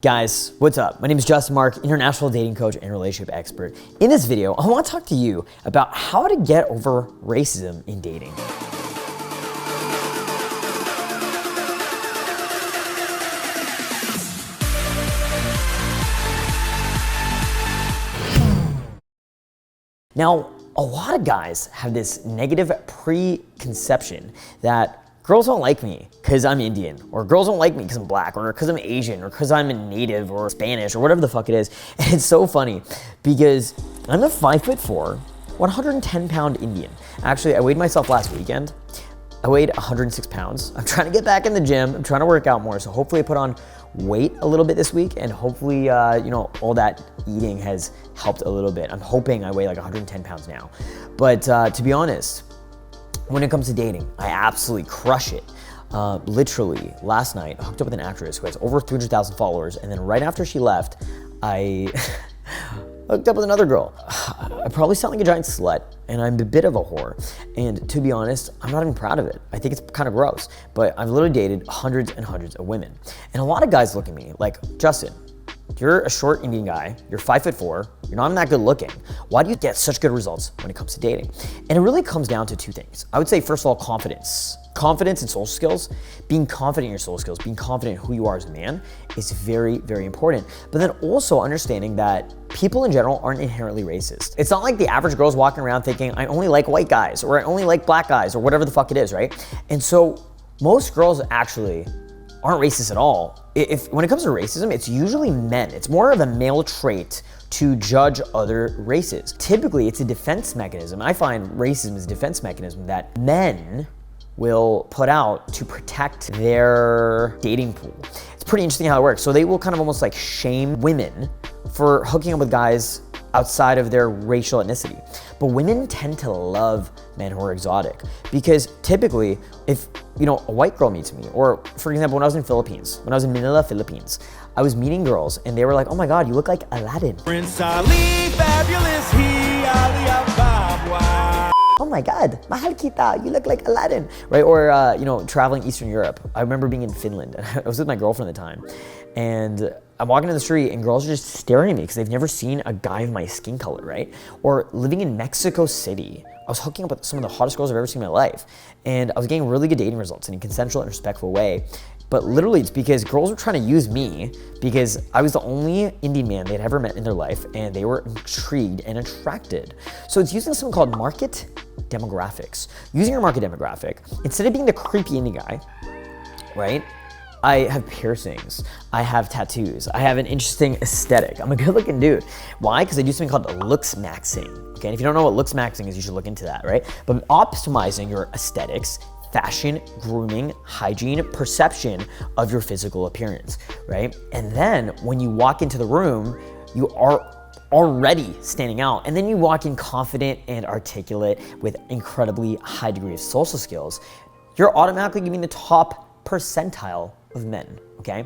Guys, what's up? My name is Justin Marc, international dating coach and relationship expert. In this video, I want to talk to you about how to get over racism in dating. Now, a lot of guys have this negative preconception that girls don't like me because I'm Indian, or girls don't like me because I'm black, or because I'm Asian, or because I'm a native, or Spanish, or whatever the fuck it is. And it's so funny because I'm a 5'4", 110-pound Indian. Actually, I weighed myself last weekend. I weighed 106 pounds. I'm trying to get back in the gym. I'm trying to work out more. So hopefully I put on weight a little bit this week, and hopefully, all that eating has helped a little bit. I'm hoping I weigh like 110 pounds now. But to be honest, when it comes to dating, I absolutely crush it. Literally, last night, I hooked up with an actress who has over 300,000 followers, and then right after she left, I hooked up with another girl. I probably sound like a giant slut, and I'm a bit of a whore. And to be honest, I'm not even proud of it. I think it's kind of gross, but I've literally dated hundreds and hundreds of women. And a lot of guys look at me like, Justin, you're a short Indian guy, you're 5'4", you're not even that good looking. Why do you get such good results when it comes to dating? And it really comes down to two things. I would say, first of all, confidence. Confidence in social skills, being confident in your social skills, being confident in who you are as a man is very, very important. But then also understanding that people in general aren't inherently racist. It's not like the average girl's walking around thinking, I only like white guys, or I only like black guys, or whatever the fuck it is, right? And so most girls actually aren't racist at all. When it comes to racism, it's usually men. It's more of a male trait to judge other races. Typically, it's a defense mechanism. I find racism is a defense mechanism that men will put out to protect their dating pool. It's pretty interesting how it works. So they will kind of almost like shame women for hooking up with guys outside of their racial ethnicity. But women tend to love men who are exotic, because typically if a white girl meets me, or for example, when I was in Manila, Philippines, I was meeting girls and they were like, oh my God, you look like Aladdin. Prince Ali, fabulous, he, Ali, oh my God, mahal kita, you look like Aladdin, right? Or, traveling Eastern Europe. I remember being in Finland, and I was with my girlfriend at the time, and I'm walking down the street and girls are just staring at me because they've never seen a guy of my skin color, right? Or living in Mexico City, I was hooking up with some of the hottest girls I've ever seen in my life, and I was getting really good dating results in a consensual and respectful way. But literally, it's because girls were trying to use me because I was the only Indian man they'd ever met in their life, and they were intrigued and attracted. So it's using something called market demographics. Using your market demographic, instead of being the creepy Indian guy, right? I have piercings, I have tattoos, I have an interesting aesthetic. I'm a good looking dude. Why? Because I do something called looks maxing. Okay, and if you don't know what looks maxing is, you should look into that, right? But optimizing your aesthetics, fashion, grooming, hygiene, perception of your physical appearance, right? And then when you walk into the room, you are already standing out. And then you walk in confident and articulate with incredibly high degree of social skills. You're automatically giving the top percentile of men, okay?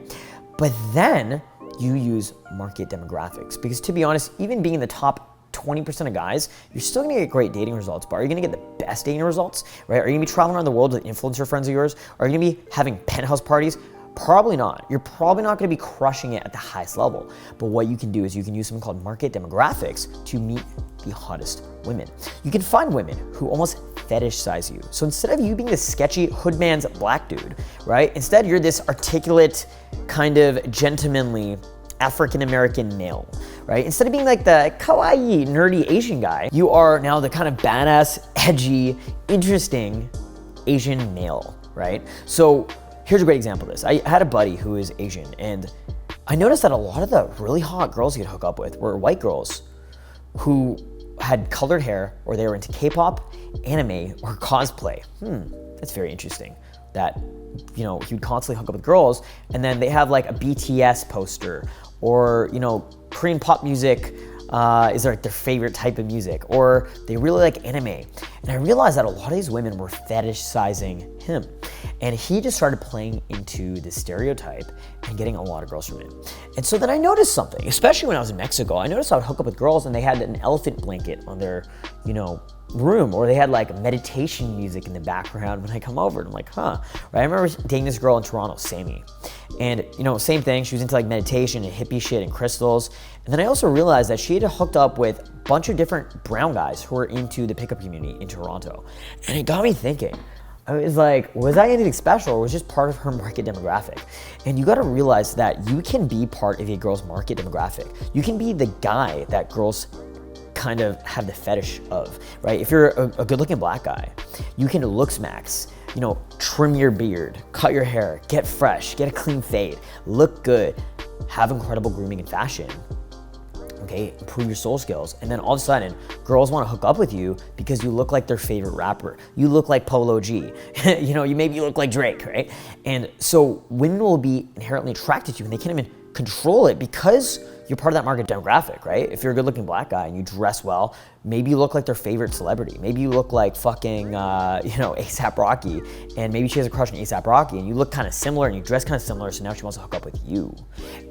But then you use market demographics, because to be honest, even being in the top 20% of guys, you're still gonna get great dating results, but are you gonna get the best dating results, right? Are you gonna be traveling around the world with influencer friends of yours? Are you gonna be having penthouse parties? Probably not. You're probably not gonna be crushing it at the highest level. But what you can do is you can use something called market demographics to meet the hottest women. You can find women who almost fetish size you. So instead of you being this sketchy hoodman's black dude, right? Instead, you're this articulate, kind of gentlemanly African-American male, right? Instead of being like the kawaii, nerdy Asian guy, you are now the kind of badass, edgy, interesting Asian male, right? So here's a great example of this. I had a buddy who is Asian, and I noticed that a lot of the really hot girls he'd hook up with were white girls who had colored hair, or they were into K-pop, anime, or cosplay. That's very interesting. That, he would constantly hook up with girls, and then they have like a BTS poster, or, Korean pop music is their favorite type of music, or they really like anime. And I realized that a lot of these women were fetishizing him. And he just started playing into the stereotype and getting a lot of girls from it. And so then I noticed something, especially when I was in Mexico. I noticed I would hook up with girls and they had an elephant blanket on their, room, or they had like meditation music in the background when I come over. And I'm like, huh, right? I remember dating this girl in Toronto, Sammy. And you know, same thing, she was into like meditation and hippie shit and crystals. And then I also realized that she had hooked up with a bunch of different brown guys who were into the pickup community in Toronto. And it got me thinking. I was like, was I anything special, or was just part of her market demographic? And you gotta realize that you can be part of a girl's market demographic. You can be the guy that girls kind of have the fetish of, right? If you're a good-looking black guy, you can looks max, you know, trim your beard, cut your hair, get fresh, get a clean fade, look good, have incredible grooming and fashion, okay, improve your soul skills, and then all of a sudden, girls want to hook up with you because you look like their favorite rapper. You look like Polo G. You know, maybe you look like Drake, right? And so women will be inherently attracted to you, and they can't even control it because you're part of that market demographic, right? If you're a good-looking black guy and you dress well, maybe you look like their favorite celebrity. Maybe you look like fucking, you know, A$AP Rocky, and maybe she has a crush on A$AP Rocky, and you look kind of similar and you dress kind of similar, so now she wants to hook up with you.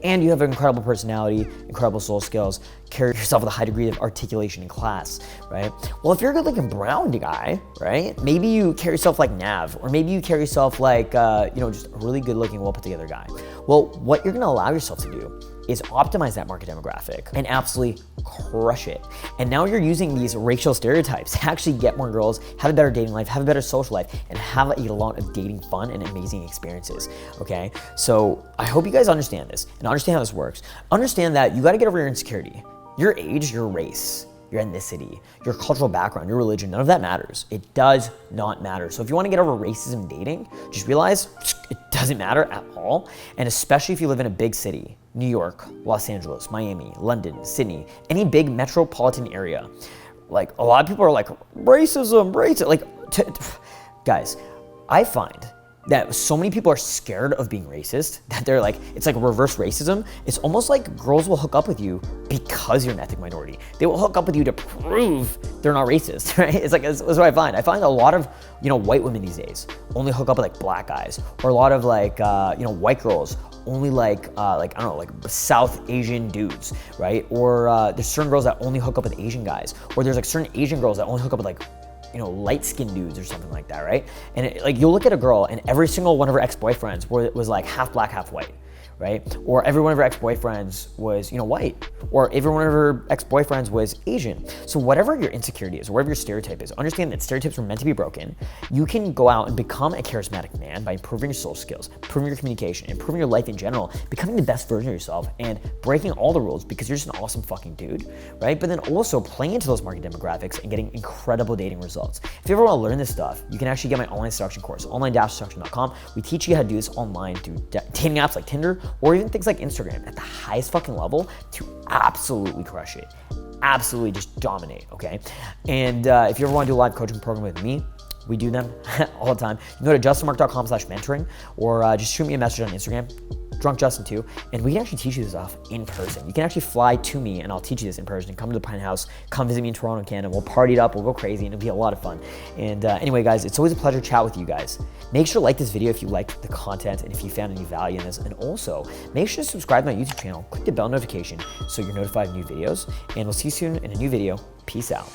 And you have an incredible personality, incredible soul skills, carry yourself with a high degree of articulation in class, right? Well, if you're a good-looking brown guy, right, maybe you carry yourself like Nav, or maybe you carry yourself like, you know, just a really good-looking, well-put-together guy. Well, what you're gonna allow yourself to do is optimize that market demographic and absolutely crush it. And now you're using these racial stereotypes to actually get more girls, have a better dating life, have a better social life, and have a lot of dating fun and amazing experiences, okay? So I hope you guys understand this and understand how this works. Understand that you gotta get over your insecurity. Your age, your race, your ethnicity, your cultural background, your religion, none of that matters. It does not matter. So if you wanna get over racism dating, just realize it doesn't matter at all. And especially if you live in a big city, New York, Los Angeles, Miami, London, Sydney, any big metropolitan area. Like a lot of people are like, racism, like, guys, I find that so many people are scared of being racist that they're like, it's like reverse racism. It's almost like girls will hook up with you because you're an ethnic minority. They will hook up with you to prove they're not racist, right? It's like, that's what I find. I find a lot of, you know, white women these days only hook up with like black guys, or a lot of like, you know, white girls only like I don't know, like South Asian dudes, right? Or there's certain girls that only hook up with Asian guys, or there's like certain Asian girls that only hook up with like, you know, light-skinned dudes or something like that, right? And like you'll look at a girl and every single one of her ex-boyfriends was like half black, half white, right? Or every one of her ex-boyfriends was, you know, white, or every one of her ex-boyfriends was Asian. So whatever your insecurity is, or whatever your stereotype is, understand that stereotypes were meant to be broken. You can go out and become a charismatic man by improving your social skills, improving your communication, improving your life in general, becoming the best version of yourself, and breaking all the rules because you're just an awesome fucking dude, right? But then also playing into those market demographics and getting incredible dating results. If you ever want to learn this stuff, you can actually get my online instruction course, online-instruction.com. We teach you how to do this online through dating apps like Tinder, or even things like Instagram at the highest fucking level to absolutely crush it. Absolutely just dominate, okay? And if you ever want to do a live coaching program with me, we do them all the time. You can go to justinmark.com/mentoring, or just shoot me a message on Instagram, Drunk Justin too, and we can actually teach you this stuff in person. You can actually fly to me and I'll teach you this in person. Come to the Pine House, come visit me in Toronto, Canada. We'll party it up, we'll go crazy, and it'll be a lot of fun. And anyway, guys, it's always a pleasure to chat with you guys. Make sure to like this video if you liked the content and if you found any value in this. And also, make sure to subscribe to my YouTube channel, click the bell notification so you're notified of new videos. And we'll see you soon in a new video. Peace out.